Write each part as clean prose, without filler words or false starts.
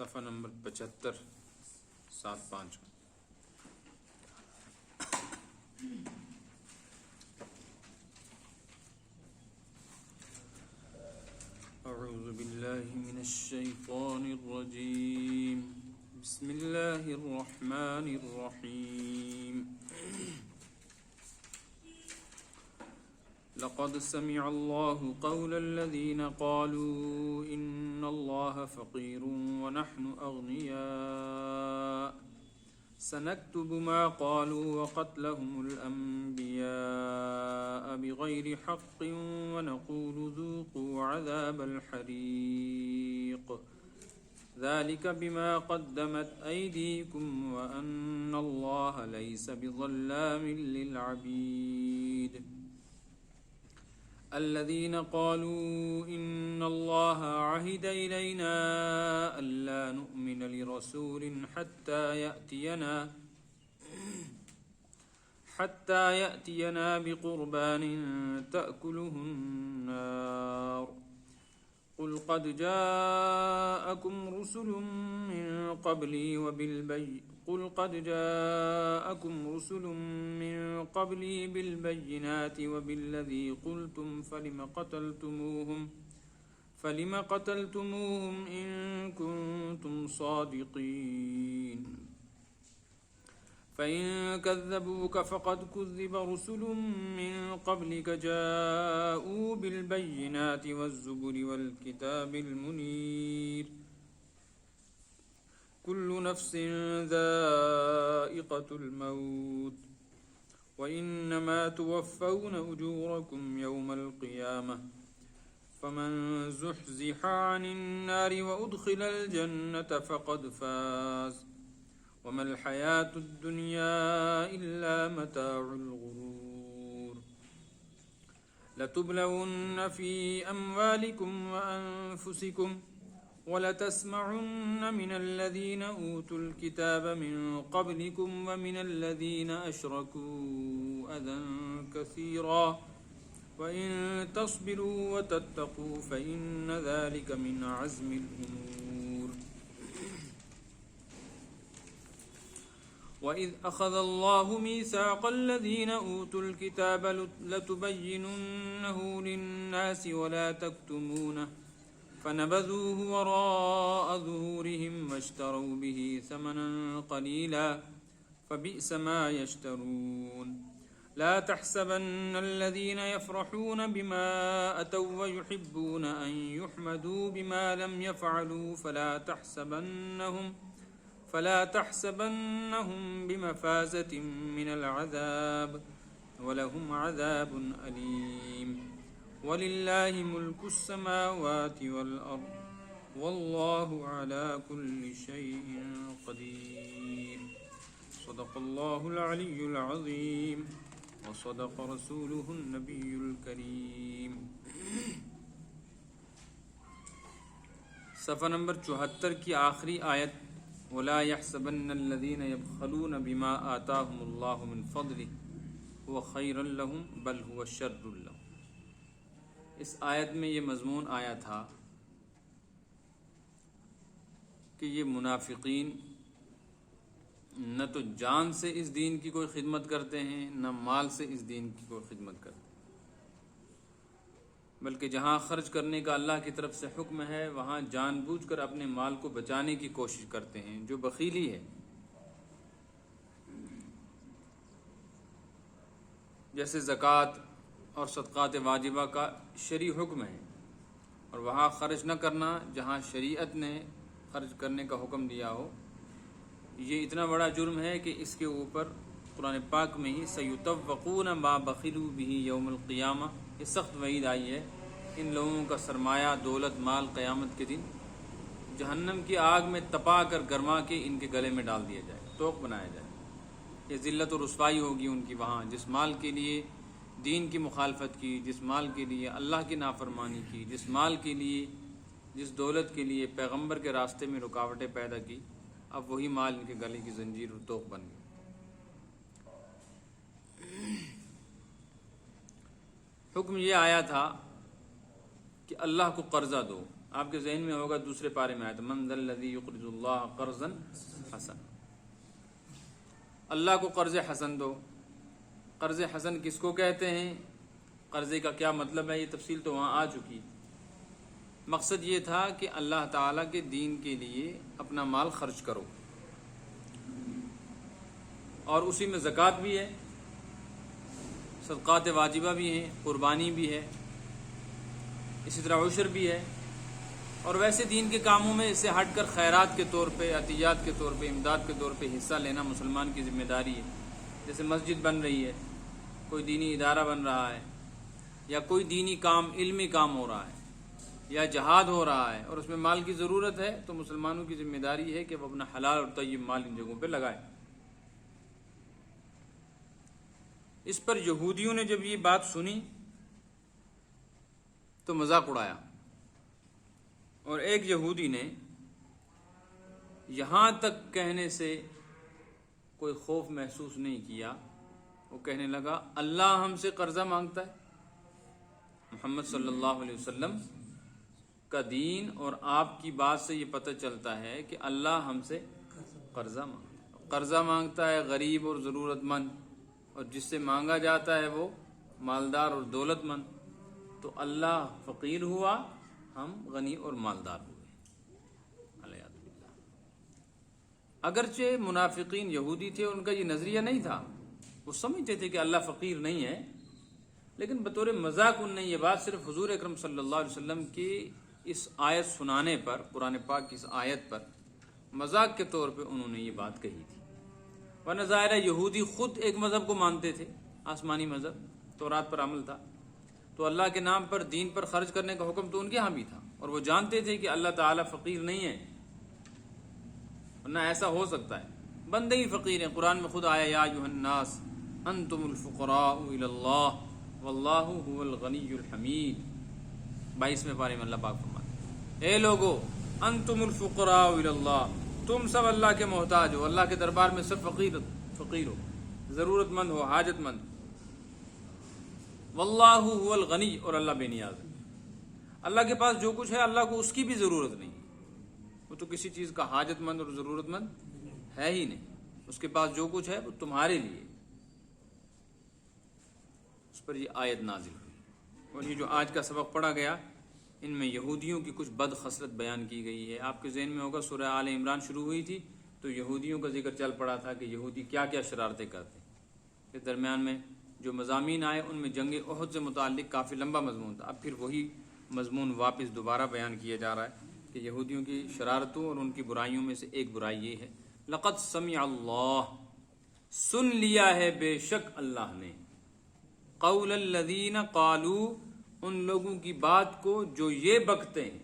صفحہ نمبر 75 75 اعوذ باللہ من الشیطان الرجیم بسم اللہ الرحمن الرحیم لقد سمع الله قول الذين قالوا إن الله فقير ونحن أغنياء سنكتب ما قالوا وقتلهم الأنبياء بغير حق ونقول ذوقوا عذاب الحريق ذلك بما قدمت أيديكم وأن الله ليس بظلام للعبيد الذين قالوا إن الله عهد إلينا ألا نؤمن لرسول حتى يأتينا بقربان تأكله النار قل قد جاءكم رسل من قبلي بالبينات وبالذي قلتم فلم قتلتموهم إن كنتم صادقين فإن كذبوك فقد كذب رسل من قبلك جاءوا بالبينات والزبر والكتاب المنير كل نفس ذائقة الموت وإنما توفون أجوركم يوم القيامة فمن زحزح عن النار وأدخل الجنة فقد فاز وما الحياة الدنيا إلا متاع الغرور لتبلون في أموالكم وأنفسكم ولتسمعن من الذين أوتوا الكتاب من قبلكم ومن الذين أشركوا أذى كثيرا وإن تصبروا وتتقوا فإن ذلك من عزم الأمور وإذ أخذ الله ميثاق الذين أوتوا الكتاب لتبيننه للناس ولا تكتمونه فنبذوه وراء ظهورهم واشتروا به ثمنا قليلا فبئس ما يشترون لا تحسبن الذين يفرحون بما أتوا ويحبون أن يحمدوا بما لم يفعلوا فلا تحسبنهم بمفازة من العذاب ولهم عذاب أليم وَلِلَّهِ مُلْكُ السَّمَاوَاتِ وَالْأَرْضِ وَاللَّهُ عَلَى كُلِّ شَيْءٍ قَدِيرٌ صدق اللہ العلی العظیم وصدق رسولہ النبی الکریم۔ صفحہ نمبر 74 کی آخری آیت وَلَا يَحْسَبَنَّ الَّذِينَ يَبْخَلُونَ بِمَا آتَاهُمُ اللَّهُ مِنْ فَضْلِهِ هُوَ خَيْرٌ لَهُمْ بَلْ هُوَ شَرٌّ لَهُمْ۔ اس آیت میں یہ مضمون آیا تھا کہ یہ منافقین نہ تو جان سے اس دین کی کوئی خدمت کرتے ہیں نہ مال سے اس دین کی کوئی خدمت کرتے ہیں، بلکہ جہاں خرچ کرنے کا اللہ کی طرف سے حکم ہے وہاں جان بوجھ کر اپنے مال کو بچانے کی کوشش کرتے ہیں، جو بخیلی ہے۔ جیسے زکوٰۃ اور صدقات واجبہ کا شرعی حکم ہے، اور وہاں خرچ نہ کرنا جہاں شریعت نے خرچ کرنے کا حکم دیا ہو، یہ اتنا بڑا جرم ہے کہ اس کے اوپر قرآن پاک میں ہی سَيُطَوَّقُونَ مَا بَخِلُوا بِهِ يَوْمَ الْقِيَامَةِ یہ سخت وعید آئی ہے، ان لوگوں کا سرمایہ دولت مال قیامت کے دن جہنم کی آگ میں تپا کر گرما کے ان کے گلے میں ڈال دیا جائے، توق بنایا جائے۔ یہ ذلت و رسوائی ہوگی ان کی وہاں، جس مال کے لیے دین کی مخالفت کی، جس مال کے لیے اللہ کی نافرمانی کی، جس مال کے لیے جس دولت کے لیے پیغمبر کے راستے میں رکاوٹیں پیدا کی، اب وہی مال ان کے گلے کی زنجیر اور توق بن گئی۔ حکم یہ آیا تھا کہ اللہ کو قرضہ دو، آپ کے ذہن میں ہوگا دوسرے پارے میں آیت من ذا الذی یقرض اللہ قرضا حسنا، اللہ کو قرض حسن دو۔ قرض حسن کس کو کہتے ہیں، قرضے کا کیا مطلب ہے، یہ تفصیل تو وہاں آ چکی۔ مقصد یہ تھا کہ اللہ تعالیٰ کے دین کے لیے اپنا مال خرچ کرو، اور اسی میں زکوٰۃ بھی ہے، صدقات واجبہ بھی ہیں، قربانی بھی ہے، اسی طرح عشر بھی ہے، اور ویسے دین کے کاموں میں اس سے ہٹ کر خیرات کے طور پہ، عطیات کے طور پہ، امداد کے طور پہ حصہ لینا مسلمان کی ذمہ داری ہے۔ جیسے مسجد بن رہی ہے، کوئی دینی ادارہ بن رہا ہے، یا کوئی دینی کام، علمی کام ہو رہا ہے، یا جہاد ہو رہا ہے اور اس میں مال کی ضرورت ہے، تو مسلمانوں کی ذمہ داری ہے کہ وہ اپنا حلال اور طیب مال ان جگہوں پہ لگائے۔ اس پر یہودیوں نے جب یہ بات سنی تو مذاق اڑایا، اور ایک یہودی نے یہاں تک کہنے سے کوئی خوف محسوس نہیں کیا، وہ کہنے لگا اللہ ہم سے قرضہ مانگتا ہے۔ محمد صلی اللہ علیہ وسلم کا دین اور آپ کی بات سے یہ پتہ چلتا ہے کہ اللہ ہم سے قرضہ مانگتا ہے غریب اور ضرورت مند، اور جس سے مانگا جاتا ہے وہ مالدار اور دولت مند۔ تو اللہ فقیر ہوا، ہم غنی اور مالدار ہوئے۔ علیہ باللہ۔ اگرچہ منافقین یہودی تھے، ان کا یہ نظریہ نہیں تھا، وہ سمجھتے تھے کہ اللہ فقیر نہیں ہے، لیکن بطور مذاق ان نے یہ بات صرف حضور اکرم صلی اللہ علیہ وسلم کی اس آیت سنانے پر، قرآن پاک کی اس آیت پر مذاق کے طور پہ انہوں نے یہ بات کہی تھی۔ ورنہ ظاہر ہے یہودی خود ایک مذہب کو مانتے تھے، آسمانی مذہب، تورات پر عمل تھا، تو اللہ کے نام پر دین پر خرچ کرنے کا حکم تو ان کے ہاں بھی تھا، اور وہ جانتے تھے کہ اللہ تعالیٰ فقیر نہیں ہے، ورنہ ایسا ہو سکتا ہے بندے ہی فقیر ہیں۔ قرآن میں خود آیا یا ایھا الناس انتم الفقراء الی اللہ واللہ هو الغنی الحمید، 22ویں پارے میں اللہ پاک فرماتے ہیں اے لوگو انتم الفقراء الی اللہ، تم سب اللہ کے محتاج ہو، اللہ کے دربار میں سب فقیر ہو، ضرورت مند ہو، حاجت مند۔ واللہ هو الغنی، اور اللہ بے نیاز ہے، اللہ کے پاس جو کچھ ہے اللہ کو اس کی بھی ضرورت نہیں، وہ تو کسی چیز کا حاجت مند اور ضرورت مند ہے ہی نہیں، اس کے پاس جو کچھ ہے وہ تمہارے لیے۔ اس پر یہ آیت نازل ہوئی، اور یہ جو آج کا سبق پڑھا گیا ان میں یہودیوں کی کچھ بد خصلت بیان کی گئی ہے۔ آپ کے ذہن میں ہوگا سورہ آل عمران شروع ہوئی تھی تو یہودیوں کا ذکر چل پڑا تھا کہ یہودی کیا کیا شرارتیں کرتے ہیں۔ اس درمیان میں جو مضامین آئے ان میں جنگ احد سے متعلق کافی لمبا مضمون تھا، اب پھر وہی مضمون واپس دوبارہ بیان کیا جا رہا ہے کہ یہودیوں کی شرارتوں اور ان کی برائیوں میں سے ایک برائی یہ ہے لقد سمع اللہ، سن لیا ہے بے شک اللہ نے، قول الذین قالوا، ان لوگوں کی بات کو جو یہ بکتے ہیں،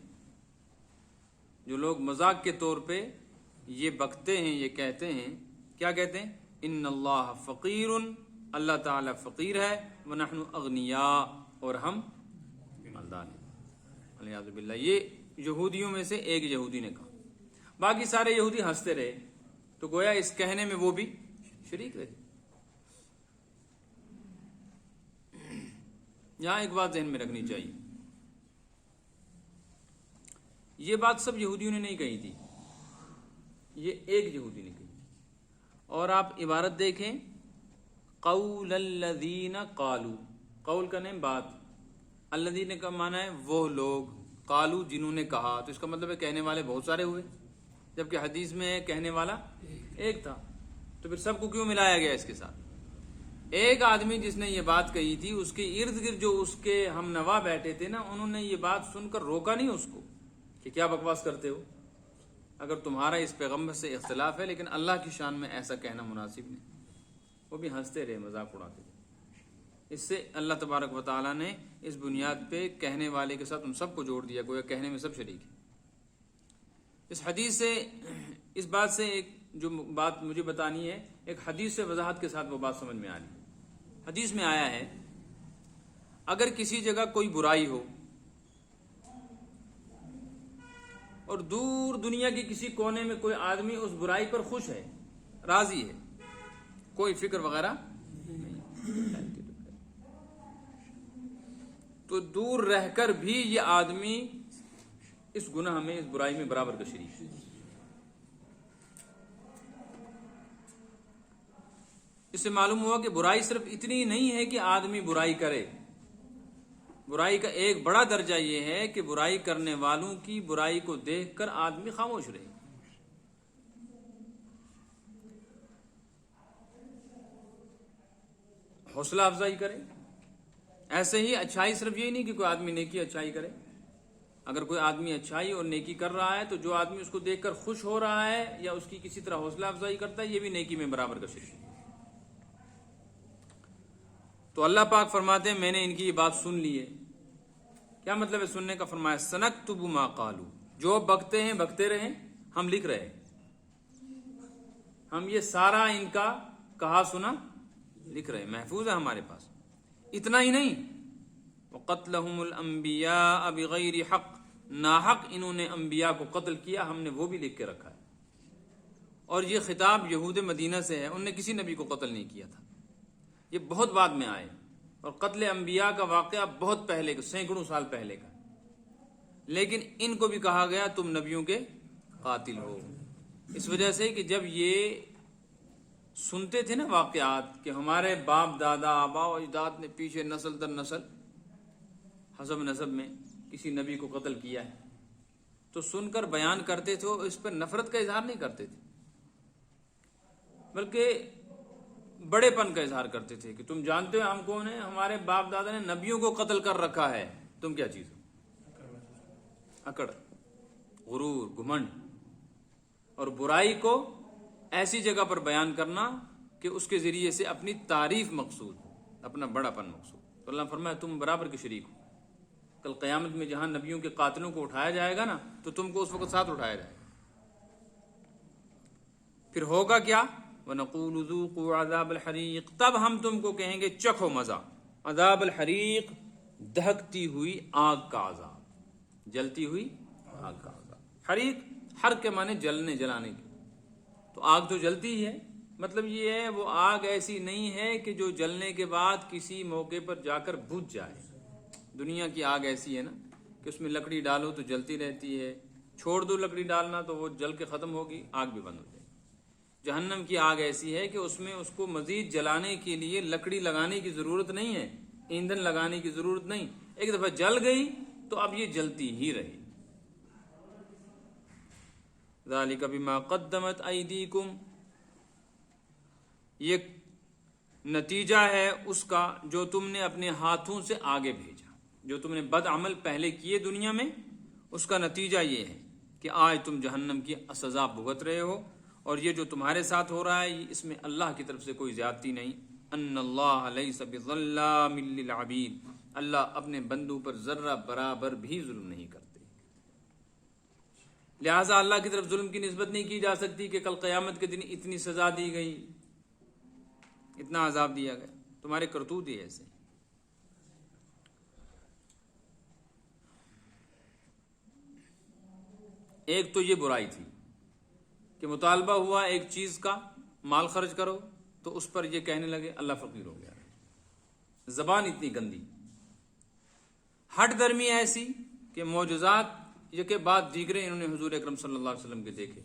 جو لوگ مذاق کے طور پہ یہ بکتے ہیں، یہ کہتے ہیں، کیا کہتے ہیں؟ ان اللہ فقیر، اللہ تعالی فقیر ہے، ونحن اغنیاء، اور ہم مالدار ہیں۔ علیہ باللہ، یہ یہودیوں میں سے ایک یہودی نے کہا، باقی سارے یہودی ہنستے رہے، تو گویا اس کہنے میں وہ بھی شریک رہے۔ یہاں ایک بات ذہن میں رکھنی چاہیے، یہ بات سب یہودیوں نے نہیں کہی تھی، یہ ایک یہودی نے کہی تھی، اور آپ عبارت دیکھیں قول الذین قالوا، قول کا نیم بات، الذین کا معنی ہے وہ لوگ، قالوا جنہوں نے کہا، تو اس کا مطلب ہے کہنے والے بہت سارے ہوئے، جبکہ حدیث میں کہنے والا ایک تھا، تو پھر سب کو کیوں ملایا گیا اس کے ساتھ؟ ایک آدمی جس نے یہ بات کہی تھی، اس کے ارد گرد جو اس کے ہم نوا بیٹھے تھے نا، انہوں نے یہ بات سن کر روکا نہیں اس کو کہ کیا بکواس کرتے ہو، اگر تمہارا اس پیغمبر سے اختلاف ہے لیکن اللہ کی شان میں ایسا کہنا مناسب نہیں۔ وہ بھی ہنستے رہے، مذاق اڑاتے رہے۔ اس سے اللہ تبارک و تعالیٰ نے اس بنیاد پہ کہنے والے کے ساتھ ان سب کو جوڑ دیا، گویا کہنے میں سب شریک ہیں۔ اس حدیث سے، اس بات سے ایک جو بات مجھے بتانی ہے، ایک حدیث سے وضاحت کے ساتھ وہ بات سمجھ میں آ رہی ہے۔ حدیث میں آیا ہے اگر کسی جگہ کوئی برائی ہو اور دور دنیا کی کسی کونے میں کوئی آدمی اس برائی پر خوش ہے، راضی ہے، کوئی فکر وغیرہ نہیں، تو دور رہ کر بھی یہ آدمی اس گناہ میں، اس برائی میں برابر کا شریک ہے۔ اس سے معلوم ہوا کہ برائی صرف اتنی نہیں ہے کہ آدمی برائی کرے، برائی کا ایک بڑا درجہ یہ ہے کہ برائی کرنے والوں کی برائی کو دیکھ کر آدمی خاموش رہے، حوصلہ افزائی کرے۔ ایسے ہی اچھائی صرف یہی نہیں کہ کوئی آدمی نیکی اچھائی کرے، اگر کوئی آدمی اچھائی اور نیکی کر رہا ہے تو جو آدمی اس کو دیکھ کر خوش ہو رہا ہے یا اس کی کسی طرح حوصلہ افزائی کرتا ہے، یہ بھی نیکی میں برابر کا شریک ہے۔ تو اللہ پاک فرماتے ہیں میں نے ان کی یہ بات سن لی ہے۔ کیا مطلب ہے سننے کا؟ فرمایا سنکتب ما قالوا، جو بکتے ہیں بکتے رہیں، ہم لکھ رہے ہیں، ہم یہ سارا ان کا کہا سنا لکھ رہے ہیں، محفوظ ہے ہمارے پاس۔ اتنا ہی نہیں، وَقَتْلَهُمُ الْأَنْبِيَاءَ بِغَيْرِ حق، ناحق انہوں نے انبیاء کو قتل کیا، ہم نے وہ بھی لکھ کے رکھا ہے۔ اور یہ خطاب یہود مدینہ سے ہے، انہوں نے کسی نبی کو قتل نہیں کیا تھا، یہ بہت بعد میں آئے، اور قتل انبیاء کا واقعہ بہت پہلے کا، سینکڑوں سال پہلے کا، لیکن ان کو بھی کہا گیا تم نبیوں کے قاتل ہو، اس وجہ سے کہ جب یہ سنتے تھے نا واقعات کہ ہمارے باپ دادا آبا و اجداد نے پیچھے نسل در نسل حسب نسب میں کسی نبی کو قتل کیا ہے، تو سن کر بیان کرتے تھے، اس پر نفرت کا اظہار نہیں کرتے تھے، بلکہ بڑے پن کا اظہار کرتے تھے کہ تم جانتے ہو ہم کون ہیں، ہمارے باپ دادا نے نبیوں کو قتل کر رکھا ہے، تم کیا چیز ہو؟ اکڑ، غرور، گھمنڈ، اور برائی کو ایسی جگہ پر بیان کرنا کہ اس کے ذریعے سے اپنی تعریف مقصود، اپنا بڑا پن مقصود۔ تو اللہ فرمایا تم برابر کے شریک ہو، کل قیامت میں جہاں نبیوں کے قاتلوں کو اٹھایا جائے گا نا تو تم کو اس وقت ساتھ اٹھایا جائے گا۔ پھر ہوگا کیا؟ وَنَقُولُ ذُوقُوا عَذَابَ الْحَرِيقِ، تب ہم تم کو کہیں گے چکھو مزہ، عذاب الحریق، دہکتی ہوئی آگ کا عذاب، جلتی ہوئی آگ کا عذاب۔ حریق حرق کے معنی جلنے، جلانے کی، تو آگ تو جلتی ہی ہے، مطلب یہ ہے وہ آگ ایسی نہیں ہے کہ جو جلنے کے بعد کسی موقع پر جا کر بجھ جائے۔ دنیا کی آگ ایسی ہے نا کہ اس میں لکڑی ڈالو تو جلتی رہتی ہے، چھوڑ دو لکڑی ڈالنا تو وہ جل کے ختم ہوگی، آگ بھی بند ہو جائے گی۔ جہنم کی آگ ایسی ہے کہ اس میں اس کو مزید جلانے کے لیے لکڑی لگانے کی ضرورت نہیں ہے، ایندھن لگانے کی ضرورت نہیں، ایک دفعہ جل گئی تو اب یہ جلتی ہی رہے۔ ذالک بما قدمت ایدیکم، یہ نتیجہ ہے اس کا جو تم نے اپنے ہاتھوں سے آگے بھیجا، جو تم نے بد عمل پہلے کیے دنیا میں، اس کا نتیجہ یہ ہے کہ آج تم جہنم کی سزا بھگت رہے ہو، اور یہ جو تمہارے ساتھ ہو رہا ہے اس میں اللہ کی طرف سے کوئی زیادتی نہیں۔ ان اللہ لیس بظلام للعبید، اللہ اپنے بندوں پر ذرہ برابر بھی ظلم نہیں کرتے، لہٰذا اللہ کی طرف ظلم کی نسبت نہیں کی جا سکتی کہ کل قیامت کے دن اتنی سزا دی گئی، اتنا عذاب دیا گیا، تمہارے کرتوت ہی ایسے۔ ایک تو یہ برائی تھی کہ مطالبہ ہوا ایک چیز کا، مال خرچ کرو، تو اس پر یہ کہنے لگے اللہ فقیر ہو گیا، زبان اتنی گندی، ہٹ درمی ایسی کہ معجزات یہ کے بعد دیگرے انہوں نے حضور اکرم صلی اللہ علیہ وسلم کے دیکھے،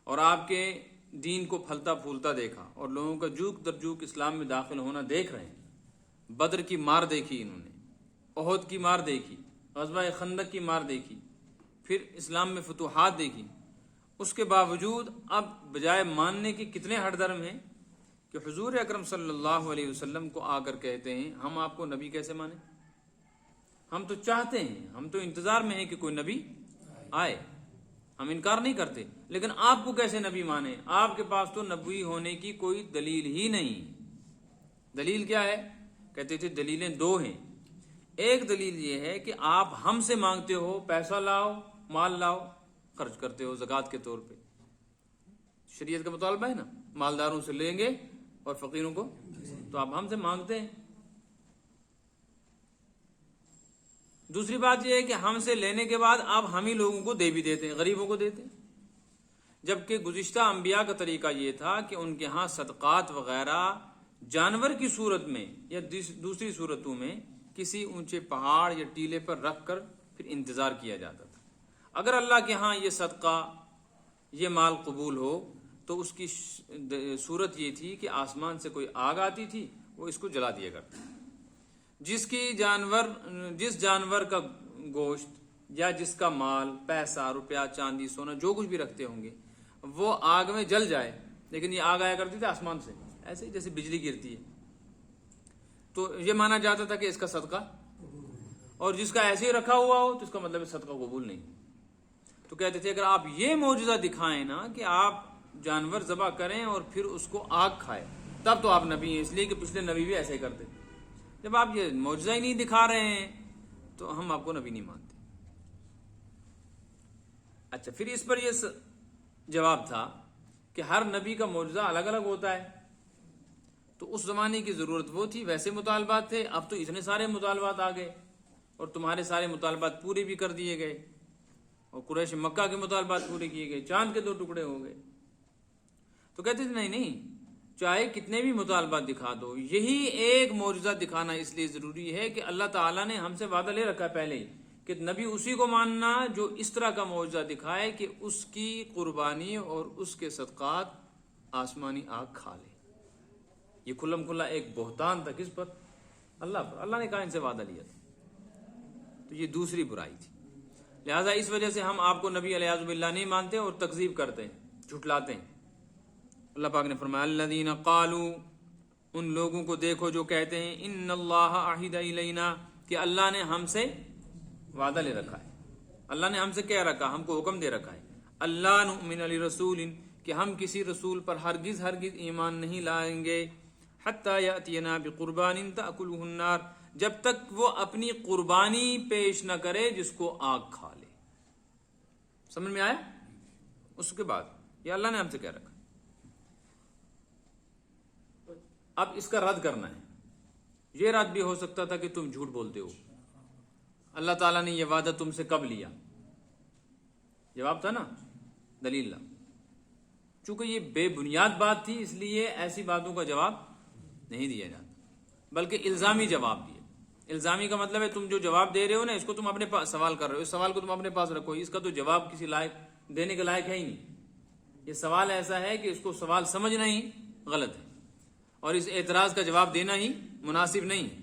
اور آپ کے دین کو پھلتا پھولتا دیکھا، اور لوگوں کا جوک در جوک اسلام میں داخل ہونا دیکھ رہے ہیں۔ بدر کی مار دیکھی انہوں نے، احد کی مار دیکھی، غزوہ خندق کی مار دیکھی، پھر اسلام میں فتوحات دیکھی، اس کے باوجود اب بجائے ماننے کے کتنے ہٹ درم ہیں کہ حضور اکرم صلی اللہ علیہ وسلم کو آ کر کہتے ہیں ہم آپ کو نبی کیسے مانیں، ہم تو چاہتے ہیں، ہم تو انتظار میں ہیں کہ کوئی نبی آئے، ہم انکار نہیں کرتے، لیکن آپ کو کیسے نبی مانیں، آپ کے پاس تو نبی ہونے کی کوئی دلیل ہی نہیں۔ دلیل کیا ہے؟ کہتے تھے دلیلیں دو ہیں، ایک دلیل یہ ہے کہ آپ ہم سے مانگتے ہو، پیسہ لاؤ، مال لاؤ، خرچ کرتے ہو زکوٰۃ کے طور پہ، شریعت کا مطالبہ ہے نا، مالداروں سے لیں گے اور فقیروں کو، تو آپ ہم سے مانگتے ہیں۔ دوسری بات یہ ہے کہ ہم سے لینے کے بعد آپ ہم ہی لوگوں کو دے بھی دیتے ہیں، غریبوں کو دیتے ہیں، جبکہ گزشتہ انبیاء کا طریقہ یہ تھا کہ ان کے ہاں صدقات وغیرہ جانور کی صورت میں یا دوسری صورتوں میں کسی اونچے پہاڑ یا ٹیلے پر رکھ کر پھر انتظار کیا جاتا تھا. اگر اللہ کے ہاں یہ صدقہ یہ مال قبول ہو تو اس کی صورت یہ تھی کہ آسمان سے کوئی آگ آتی تھی, وہ اس کو جلا دیا کرتا. جس جانور کا گوشت یا جس کا مال, پیسہ, روپیہ, چاندی, سونا جو کچھ بھی رکھتے ہوں گے وہ آگ میں جل جائے, لیکن یہ آگ آیا کرتی تھی آسمان سے, ایسے ہی جیسے بجلی گرتی ہے, تو یہ مانا جاتا تھا کہ اس کا صدقہ, اور جس کا ایسے ہی رکھا ہوا ہو تو اس کا مطلب ہے صدقہ قبول نہیں. تو کہتے تھے اگر آپ یہ معجزہ دکھائیں نا کہ آپ جانور ذبح کریں اور پھر اس کو آگ کھائے, تب تو آپ نبی ہیں, اس لیے کہ پچھلے نبی بھی ایسے ہی کرتے. جب آپ یہ معجزہ ہی نہیں دکھا رہے ہیں تو ہم آپ کو نبی نہیں مانتے. اچھا, پھر اس پر یہ جواب تھا کہ ہر نبی کا معجزہ الگ الگ ہوتا ہے, تو اس زمانے کی ضرورت وہ تھی, ویسے مطالبات تھے. اب تو اتنے سارے مطالبات آ گئے اور تمہارے سارے مطالبات پورے بھی کر دیے گئے, اور قریش مکہ کے مطالبات پورے کیے گئے, چاند کے 2 ٹکڑے ہو گئے. تو کہتے تھے نہیں, چاہے کتنے بھی مطالبات دکھا دو, یہی ایک معجزہ دکھانا اس لیے ضروری ہے کہ اللہ تعالیٰ نے ہم سے وعدہ لے رکھا ہے پہلے ہی کہ نبی اسی کو ماننا جو اس طرح کا معجزہ دکھائے کہ اس کی قربانی اور اس کے صدقات آسمانی آگ کھا لے. یہ کھلم کھلا ایک بہتان تھا, کس پر؟ اللہ پر. اللہ نے کہا ان سے وعدہ لیا تھا. تو یہ دوسری برائی تھی. لہٰذا اس وجہ سے ہم آپ کو نبی علیہ باللہ نہیں مانتے اور تکذیب کرتے ہیں, جھٹلاتے ہیں. اللہ پاک نے فرمایا الذین قالوا, ان لوگوں کو دیکھو جو کہتے ہیں ان اللہ عہد الینا, کہ اللہ نے ہم سے وعدہ لے رکھا ہے, اللہ نے ہم سے کہہ رکھا, ہم کو حکم دے رکھا ہے, اللہ نؤمن لرسول, کہ ہم کسی رسول پر ہرگز ایمان نہیں لائیں گے, حتی یاتینا بقربان تأکلہ النار, جب تک وہ اپنی قربانی پیش نہ کرے جس کو آگ کھا لے. سمجھ میں آیا؟ اس کے بعد یہ اللہ نے ہم سے کہہ رکھا. اب اس کا رد کرنا ہے. یہ رد بھی ہو سکتا تھا کہ تم جھوٹ بولتے ہو, اللہ تعالیٰ نے یہ وعدہ تم سے کب لیا؟ جواب تھا نا دلیل لا. چونکہ یہ بے بنیاد بات تھی اس لیے ایسی باتوں کا جواب نہیں دیا جاتا, بلکہ الزامی جواب دیا. الزامی کا مطلب ہے تم جو جواب دے رہے ہو نا, اس کو تم اپنے پاس سوال کر رہے ہو, اس سوال کو تم اپنے پاس رکھو, اس کا تو جواب کسی لائق دینے کے لائق ہے ہی نہیں. یہ سوال ایسا ہے کہ اس کو سوال سمجھنا ہی غلط ہے, اور اس اعتراض کا جواب دینا ہی مناسب نہیں ہے.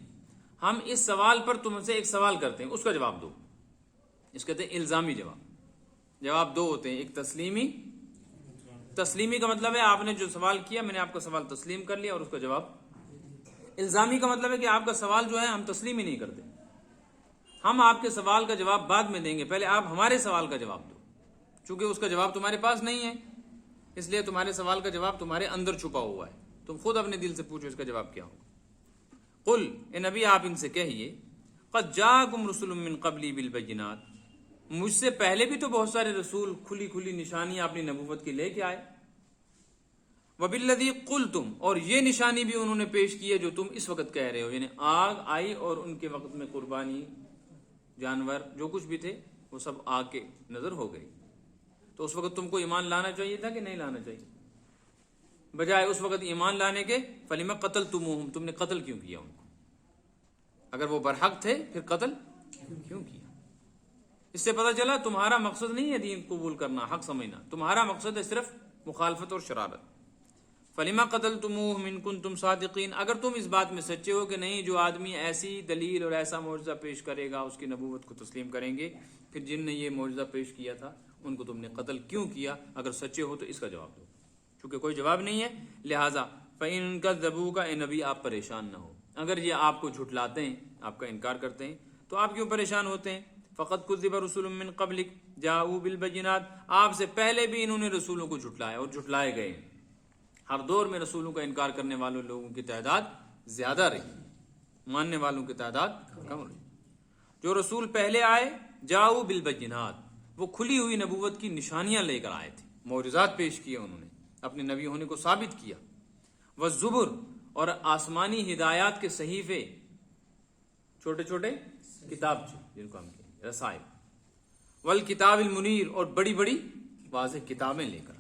ہم اس سوال پر تم سے ایک سوال کرتے ہیں, اس کا جواب دو. اس کہتے ہیں الزامی جواب. جواب 2 ہوتے ہیں, ایک تسلیمی. تسلیمی کا مطلب ہے آپ نے جو سوال کیا میں نے آپ کا سوال تسلیم کر لیا اور اس کا جواب. الزامی کا مطلب ہے کہ آپ کا سوال جو ہے ہم تسلیم ہی نہیں کرتے, ہم آپ کے سوال کا جواب بعد میں دیں گے, پہلے آپ ہمارے سوال کا جواب دو. چونکہ اس کا جواب تمہارے پاس نہیں ہے اس لیے تمہارے سوال کا جواب تمہارے اندر چھپا ہوا ہے, تم خود اپنے دل سے پوچھو اس کا جواب کیا ہوگا. قل, اے نبی آپ ان سے کہیے, قد جاءکم رسل من قبلی بالبینات, مجھ سے پہلے بھی تو بہت سارے رسول کھلی کھلی نشانیاں اپنی نبوت کی لے کے آئے. وبالذی قلتم, اور یہ نشانی بھی انہوں نے پیش کی ہے جو تم اس وقت کہہ رہے ہو, یعنی آگ آئی اور ان کے وقت میں قربانی جانور جو کچھ بھی تھے وہ سب آگ کے نظر ہو گئی. تو اس وقت تم کو ایمان لانا چاہیے تھا کہ نہیں لانا چاہیے؟ بجائے اس وقت ایمان لانے کے فلم قتلتموہم, تم نے قتل کیوں کیا ان کو؟ اگر وہ برحق تھے پھر قتل کیوں کیا؟ اس سے پتہ چلا تمہارا مقصد نہیں ہے دین قبول کرنا, حق سمجھنا, تمہارا مقصد ہے صرف مخالفت اور شرارت. فلما قتلتموہم ان کنتم صادقین, اگر تم اس بات میں سچے ہو کہ نہیں جو آدمی ایسی دلیل اور ایسا معجزہ پیش کرے گا اس کی نبوت کو تسلیم کریں گے, پھر جن نے یہ معجزہ پیش کیا تھا ان کو تم نے قتل کیوں کیا؟ اگر سچے ہو تو اس کا جواب دو. چونکہ کوئی جواب نہیں ہے لہٰذا فَإِن كَذَّبُوكَ, اے نبی آپ پریشان نہ ہو. اگر یہ آپ کو جھٹلاتے ہیں, آپ کا انکار کرتے ہیں, تو آپ کیوں پریشان ہوتے ہیں؟ فَقَدْ كُذِّبَ رُسُلٌ مِّن قَبْلِكَ جَاءُوا بِالْبَيِّنَاتِ, آپ سے پہلے بھی انہوں نے رسولوں کو جھٹلایا اور جھٹلائے گئے. ہر دور میں رسولوں کا انکار کرنے والوں لوگوں کی تعداد زیادہ رہی, ماننے والوں کی تعداد کم رہی. جو رسول پہلے آئے جاؤ بالبینات, وہ کھلی ہوئی نبوت کی نشانیاں لے کر آئے تھے, معجزات پیش کیے انہوں نے, اپنے نبی ہونے کو ثابت کیا. والزبر, اور آسمانی ہدایات کے صحیفے, چھوٹے چھوٹے کتاب جن کو ہم کہتے ہیں رسائل. والکتاب المنیر, اور بڑی بڑی واضح کتابیں لے کر آئے.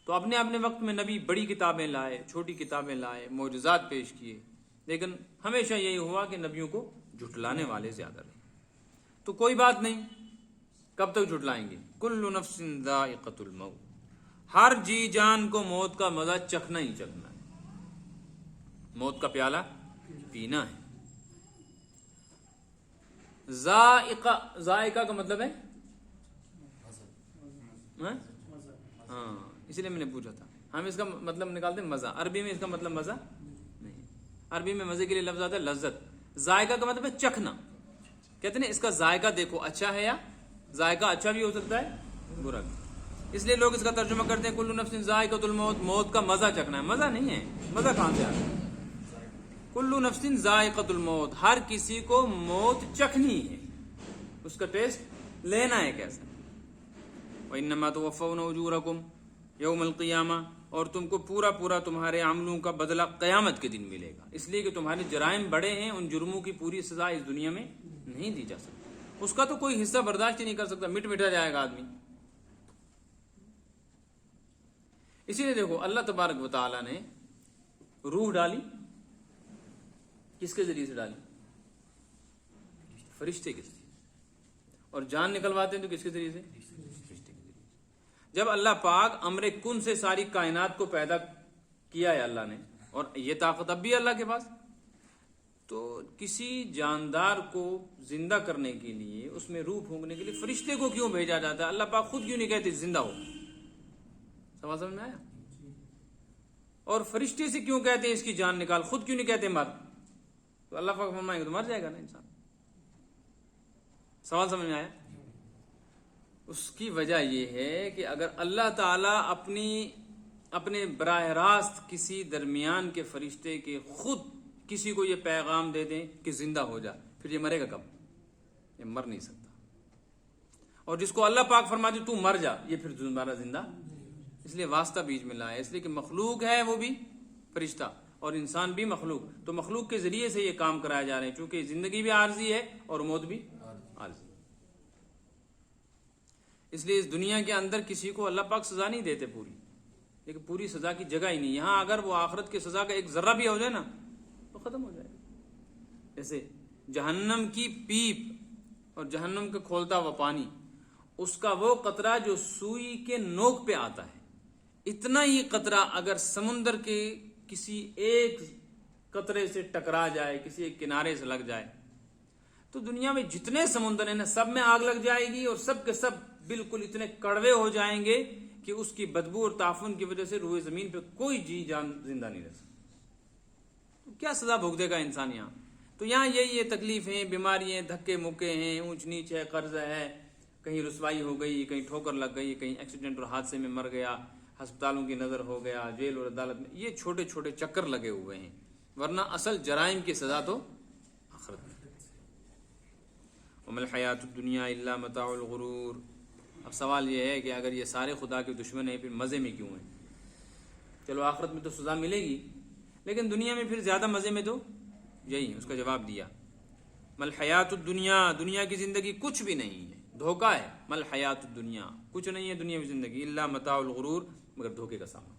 تو اپنے اپنے وقت میں نبی بڑی کتابیں لائے, چھوٹی کتابیں لائے, معجزات پیش کیے, لیکن ہمیشہ یہی ہوا کہ نبیوں کو جھٹلانے والے زیادہ رہے. تو کوئی بات نہیں، کب تک جھٹلائیں گے؟ کل نفس ذائقۃ الموت، ہر جی جان کو موت کا مزہ چکھنا ہی چکھنا ہے، موت کا پیالہ پینا ہے۔ ذائقہ کا مطلب ہے ہاں، اس لیے میں نے پوچھا تھا، ہم اس کا مطلب نکالتے ہیں مزہ، عربی میں اس کا مطلب مزہ نہیں، عربی میں مزے کے لیے لفظ آتا ہے لذت۔ ذائقہ کا مطلب ہے چکھنا، کہتے ہیں اس کا ذائقہ دیکھو اچھا ہے، یا ذائقہ اچھا بھی ہو سکتا ہے برا بھی، اس لیے لوگ اس کا ترجمہ کرتے ہیں کل نفس ذائقۃ الموت، موت کا مزہ چکھنا ہے۔ مزہ نہیں ہے، مزہ کہاں سے آ رہا ہے؟ کل نفس ذائقۃ الموت، ہر کسی کو موت چکھنی ہے، اس کا ٹیسٹ لینا ہے کیسا۔ وَإِنَّمَا تُوَفَّوْنَ أُجُورَكُمْ يَوْمَ الْقِيَامَةِ، اور تم کو پورا پورا تمہارے عملوں کا بدلہ قیامت کے دن ملے گا، اس لیے کہ تمہارے جرائم بڑے ہیں، ان جرموں کی پوری سزا اس دنیا میں نہیں دی جا سکتی، اس کا تو کوئی حصہ برداشت ہی نہیں کر سکتا، مٹ مٹا جائے گا آدمی۔ اسی لیے دیکھو اللہ تبارک و تعالیٰ نے روح ڈالی، کس کے ذریعے سے ڈالی؟ فرشتے کے ذریعے، اور جان نکلواتے ہیں تو کس کے ذریعے سے؟ فرشتے کے ذریعے۔ جب اللہ پاک امر کن سے ساری کائنات کو پیدا کیا ہے اللہ نے، اور یہ طاقت اب بھی اللہ کے پاس، تو کسی جاندار کو زندہ کرنے کے لیے، اس میں روح پھونکنے کے لیے فرشتے کو کیوں بھیجا جاتا ہے؟ اللہ پاک خود کیوں نہیں کہتے زندہ ہو؟ سوال سمجھ میں آیا؟ اور فرشتے سے کیوں کہتے ہیں اس کی جان نکال، خود کیوں نہیں کہتے مر؟ تو اللہ پاک فرمائیں گے تو مر جائے گا نا انسان۔ سوال سمجھ میں آیا؟ اس کی وجہ یہ ہے کہ اگر اللہ تعالیٰ اپنے براہ راست کسی درمیان کے فرشتے کے خود کسی کو یہ پیغام دے دیں کہ زندہ ہو جا، پھر یہ مرے گا کب؟ یہ مر نہیں سکتا۔ اور جس کو اللہ پاک فرما دے تو مر جا، یہ پھر دوبارہ زندہ، اس لیے واسطہ بیچ میں لایا، اس لیے کہ مخلوق ہے وہ بھی فرشتہ، اور انسان بھی مخلوق، تو مخلوق کے ذریعے سے یہ کام کرائے جا رہے ہیں، چونکہ زندگی بھی عارضی ہے اور موت بھی عارضی۔ اس لیے اس دنیا کے اندر کسی کو اللہ پاک سزا نہیں دیتے پوری، لیکن پوری سزا کی جگہ ہی نہیں، یہاں اگر وہ آخرت کی سزا کا ایک ذرہ بھی ہو جائے نا تو ختم ہو جائے گا۔ جیسے جہنم کی پیپ اور جہنم کا کھولتا ہوا پانی، اس کا وہ قطرہ جو سوئی کے نوک پہ آتا ہے، اتنا ہی قطرہ اگر سمندر کے کسی ایک قطرے سے ٹکرا جائے، کسی ایک کنارے سے لگ جائے، تو دنیا میں جتنے سمندر ہیں نا سب میں آگ لگ جائے گی، اور سب کے سب بالکل اتنے کڑوے ہو جائیں گے کہ اس کی بدبو اور تعفن کی وجہ سے روئے زمین پہ کوئی جی جان زندہ نہیں رہ سکتا۔ تو کیا سزا بھوگ دے گا انسان یہاں؟ تو یہاں یہ تکلیفیں، بیماریاں، دھکے مکے ہیں، اونچ نیچ ہے، قرض ہے، کہیں رسوائی ہو گئی، کہیں ٹھوکر لگ گئی، کہیں ایکسیڈنٹ اور حادثے میں مر گیا، ہسپتالوں کی نظر ہو گیا، جیل اور عدالت میں، یہ چھوٹے چھوٹے چکر لگے ہوئے ہیں، ورنہ اصل جرائم کی سزا تو آخرت میں۔ وَمَا الْحَيَاةُ الدُّنْيَا إِلَّا مَتَاعُ الْغُرُورِ۔ اب سوال یہ ہے کہ اگر یہ سارے خدا کے دشمن ہیں پھر مزے میں کیوں ہیں؟ چلو آخرت میں تو سزا ملے گی، لیکن دنیا میں پھر زیادہ مزے میں تو یہی، اس کا جواب دیا مَا الْحَيَاةُ الدُّنْيَا، دنیا کی زندگی کچھ بھی نہیں ہے، دھوکہ ہے۔ مَا الْحَيَاةُ الدُّنْيَا، کچھ نہیں ہے دنیا کی زندگی، إِلَّا مَتَاعُ الْغُرُورِ، مگر دھوکے کا سامان،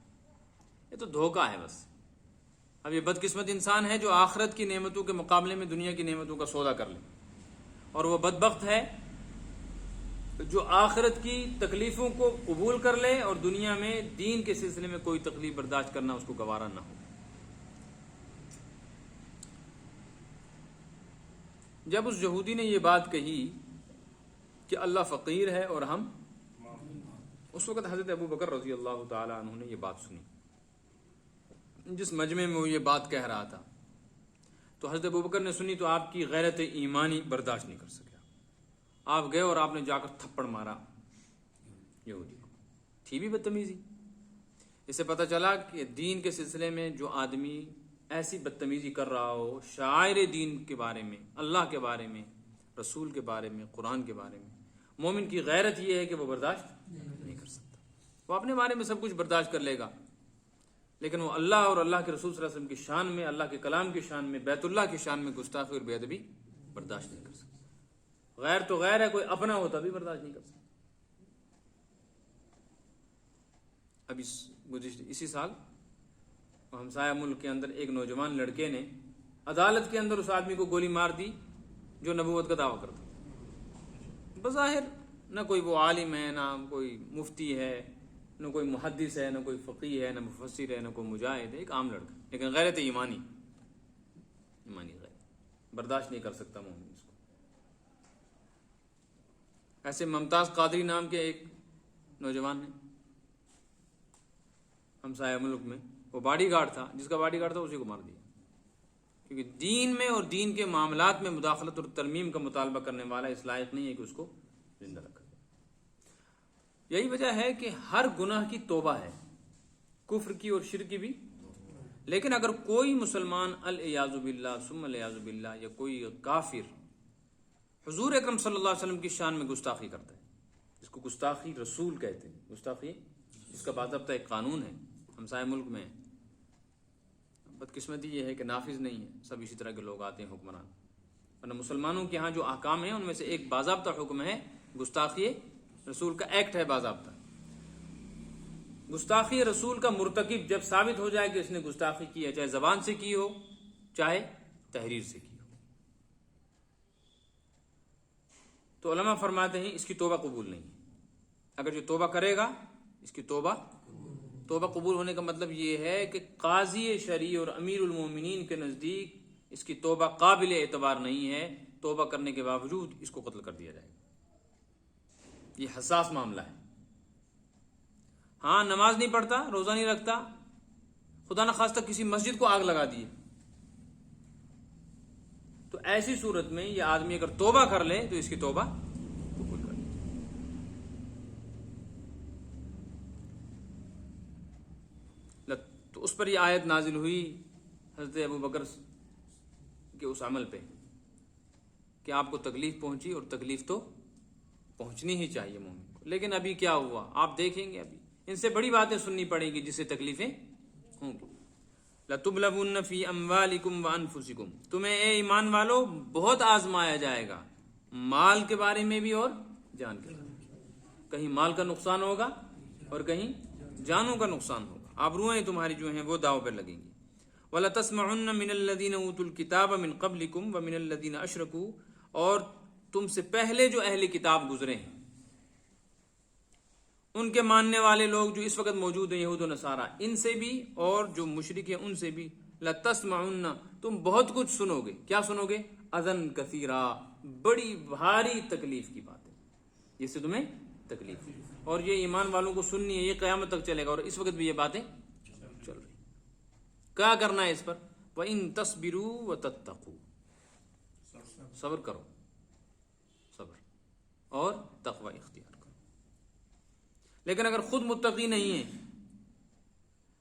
یہ تو دھوکہ ہے بس۔ اب یہ بدقسمت انسان ہے جو آخرت کی نعمتوں کے مقابلے میں دنیا کی نعمتوں کا سودا کر لے، اور وہ بدبخت ہے جو آخرت کی تکلیفوں کو قبول کر لے اور دنیا میں دین کے سلسلے میں کوئی تکلیف برداشت کرنا اس کو گوارا نہ ہو۔ جب اس یہودی نے یہ بات کہی کہ اللہ فقیر ہے اور ہم، اس وقت حضرت ابو بکر رضی اللہ تعالی عنہ نے یہ بات سنی، جس مجمع میں وہ یہ بات کہہ رہا تھا، تو حضرت ابو بکر نے سنی تو آپ کی غیرت ایمانی برداشت نہیں کر سکیا، آپ گئے اور آپ نے جا کر تھپڑ مارا یہودی کو، تھی بھی بدتمیزی۔ اس سے پتہ چلا کہ دین کے سلسلے میں جو آدمی ایسی بدتمیزی کر رہا ہو شعائر دین کے بارے میں، اللہ کے بارے میں، رسول کے بارے میں، قرآن کے بارے میں، مومن کی غیرت یہ ہے کہ وہ برداشت نہیں کر سکتا۔ وہ اپنے بارے میں سب کچھ برداشت کر لے گا، لیکن وہ اللہ اور اللہ کے رسول صلی اللہ علیہ وسلم کی شان میں، اللہ کے کلام کی شان میں، بیت اللہ کی شان میں گستاخی اور بے ادبی برداشت نہیں کر سکتا۔ غیر تو غیر ہے، کوئی اپنا ہوتا بھی برداشت نہیں کر سکتا۔ اب اسی سال ہمسایہ ملک کے اندر ایک نوجوان لڑکے نے عدالت کے اندر اس آدمی کو گولی مار دی جو نبوت کا دعویٰ کرتا، بظاہر نہ کوئی وہ عالم ہے، نہ کوئی مفتی ہے، نہ کوئی محدث ہے، نہ کوئی فقیہ ہے، نہ مفسر ہے، نہ کوئی مجاہد ہے، ایک عام لڑکا، لیکن غیرت ایمانی غیرت برداشت نہیں کر سکتا مومن اس کو۔ ایسے ممتاز قادری نام کے ایک نوجوان نے ہمسایہ ملک میں، وہ باڈی گارڈ تھا، جس کا باڈی گارڈ تھا اسی کو مار دیا، کیونکہ دین میں اور دین کے معاملات میں مداخلت اور ترمیم کا مطالبہ کرنے والا اس لائق نہیں ہے کہ اس کو زندہ رکھا جائے۔ یہی وجہ ہے کہ ہر گناہ کی توبہ ہے، کفر کی اور شرک کی بھی، لیکن اگر کوئی مسلمان العیاذ باللہ ثم العیاذ باللہ یا کوئی کافر حضور اکرم صلی اللہ علیہ وسلم کی شان میں گستاخی کرتا ہے، جس کو گستاخی رسول کہتے ہیں، گستاخی اس کا باضابطہ ایک قانون ہے، ہمسائے ملک میں بدقسمتی یہ ہے کہ نافذ نہیں ہے، سب اسی طرح کے لوگ آتے ہیں حکمران، ورنہ مسلمانوں کے ہاں جو احکام ہیں ان میں سے ایک باضابطہ حکم ہے گستاخی رسول کا، ایکٹ ہے باضابطہ۔ گستاخی رسول کا مرتکب جب ثابت ہو جائے کہ اس نے گستاخی کی ہے، چاہے زبان سے کی ہو چاہے تحریر سے کی ہو، تو علماء فرماتے ہیں اس کی توبہ قبول نہیں ہے۔ اگر جو توبہ کرے گا اس کی توبہ قبول ہونے کا مطلب یہ ہے کہ قاضی شرعی اور امیر المومنین کے نزدیک اس کی توبہ قابل اعتبار نہیں ہے، توبہ کرنے کے باوجود اس کو قتل کر دیا جائے گا۔ یہ حساس معاملہ ہے۔ ہاں نماز نہیں پڑھتا، روزہ نہیں رکھتا، خدا نخواستہ کسی مسجد کو آگ لگا دی، تو ایسی صورت میں یہ آدمی اگر توبہ کر لے تو اس کی توبہ قبول کر لے۔ تو اس پر یہ آیت نازل ہوئی حضرت ابو بکر کے اس عمل پہ کہ آپ کو تکلیف پہنچی، اور تکلیف تو پہنچنی ہی چاہیے مومن کو، لیکن ابھی کیا ہوا آپ دیکھیں گے، ابھی ان سے بڑی باتیں سننی پڑیں گی جس سے تکلیفیں ہوں گی۔ لَتُبْلَوُنَّ فِي أَمْوَالِكُمْ وَأَنفُسِكُمْ، تمہیں اے ایمان والو بہت آزمایا جائے گا، مال کے بارے میں بھی اور جان کے بارے میں، کہیں مال کا نقصان ہوگا اور کہیں جانوں کا نقصان ہوگا، آبروئیں تمہاری جو ہیں وہ داؤ پہ لگیں گی۔ وَلَتَسْمَعُنَّ مِنَ الَّذِينَ أُوتُوا الْكِتَابَ مِنْ قَبْلِكُمْ وَمِنَ الَّذِينَ أَشْرَكُوا، اور تم سے پہلے جو اہل کتاب گزرے ہیں ان کے ماننے والے لوگ جو اس وقت موجود ہیں، یہود و نصارہ، ان سے بھی، اور جو مشرک ہیں ان سے بھی، لَتَسْمَعُنَّ، تم بہت کچھ سنو گے، کیا سنو گے؟ اذن کثیرہ، بڑی بھاری تکلیف کی باتیں، جس سے تمہیں تکلیف ہے، اور یہ ایمان والوں کو سننی ہے، یہ قیامت تک چلے گا، اور اس وقت بھی یہ باتیں چل رہی۔ کیا کرنا ہے اس پر؟ وَإِن تَصْبِرُوا وَتَتَّقُوا، صبر کرو، صبر اور تقوی اختیار کرو۔ لیکن اگر خود متقی نہیں ہے